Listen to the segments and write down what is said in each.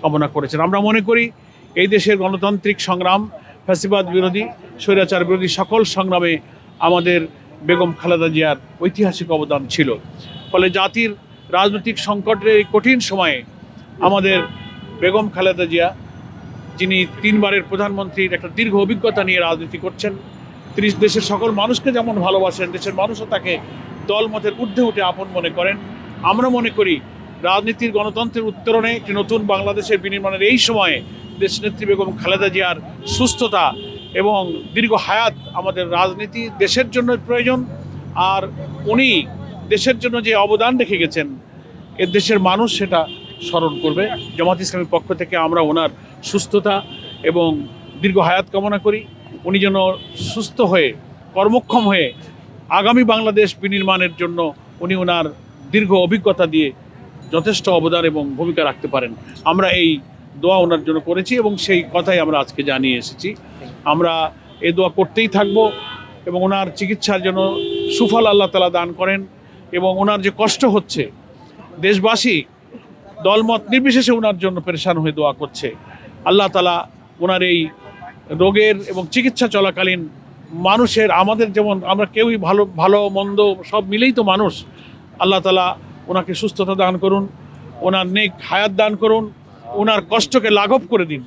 কামনা করেছেন। আমরা মনে করি এই দেশের গণতান্ত্রিক সংগ্রাম, ফ্যাসিবাদ বিরোধী, স্বৈরাচার বিরোধী সকল সংগ্রামে আমাদের বেগম খালেদা জিয়ার ঐতিহাসিক অবদান ছিল। ফলে জাতির রাজনৈতিক সংকটের এই কঠিন সময়ে আমাদের বেগম খালেদা জিয়া, যিনি 3 বারের প্রধানমন্ত্রীর একটা দীর্ঘ অভিজ্ঞতা নিয়ে রাজনীতি করছেন, তিনি দেশের সকল মানুষকে যেমন ভালোবাসেন, দেশের মানুষও তাকে দলমতের ঊর্ধ্বে উঠে আপন মনে করেন। আমরা মনে করি রাজনীতির গণতন্ত্রের উত্তরণে একটি নতুন বাংলাদেশের বিনির্মাণের এই সময়ে দেশনেত্রী বেগম খালেদা জিয়ার সুস্থতা এবং দীর্ঘ হায়াত আমাদের রাজনীতি দেশের জন্য প্রয়োজন। আর উনি দেশের জন্য যে অবদান রেখে গেছেন, এ দেশের মানুষ সেটা স্মরণ করবে। জামাত ইসলামীর পক্ষ থেকে আমরা ওনার সুস্থতা এবং দীর্ঘ হায়াত কামনা করি। উনি যেন সুস্থ হয়ে, কর্মক্ষম হয়ে আগামী বাংলাদেশ বিনির্মাণের জন্য উনি ওনার দীর্ঘ অভিজ্ঞতা দিয়ে যথেষ্ট অবদান এবং ভূমিকা রাখতে পারেন। আমরা এই দোয়া ওনার জন্য করেছি এবং সেই কথাই আমরা আজকে জানিয়ে এসেছি। আমরা এই দোয়া করতেই থাকব এবং ওনার চিকিৎসার জন্য সুফল আল্লাহ তাআলা দান করেন। এবং ওনার যে কষ্ট হচ্ছে, দেশবাসী দলমত নির্বিশেষে ওনার জন্য পেরেশান হয়ে দোয়া করছে। আল্লাহ তাআলা ওনার এই রোগের এবং চিকিৎসা চলাকালীন মানুষের, আমাদের যেমন আমরা কেউই ভালো মন্দ সব মিলেই তো মানুষ, আল্লাহ তাআলা ওনাকে সুস্থতা দান করুন, ওনার নেক হায়াত দান করুন, ওনার কষ্টকে লাঘব করে দিন।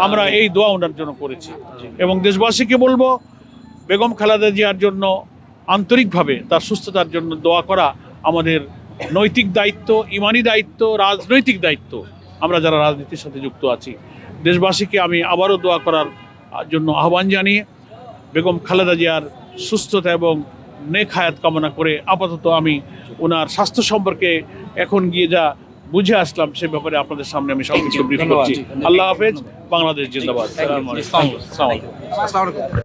আমরা এই দোয়া ওনার জন্য করেছি এবং দেশবাসীকে বলবো বেগম খালেদা জিয়ার জন্য আন্তরিকভাবে তার সুস্থতার জন্য দোয়া করা আমাদের নৈতিক দায়িত্ব, ইমানি দায়িত্ব, রাজনৈতিক দায়িত্ব। আমরা যারা রাজনীতির সাথে যুক্ত আছি, দেশবাসীকে আমি আবারও দোয়া করার জন্য আহ্বান জানিয়ে বেগম খালেদা জিয়ার সুস্থতা এবং নেক হায়াত কামনা করে আপাতত আমি ওনার স্বাস্থ্য সম্পর্কে এখন গিয়ে যা বুঝে আসলাম সে ব্যাপারে আপনাদের সামনে আমি সবকিছু ব্রিফ করছি। আল্লাহ হাফেজ, বাংলাদেশ জিন্দাবাদ। আসসালামু আলাইকুম।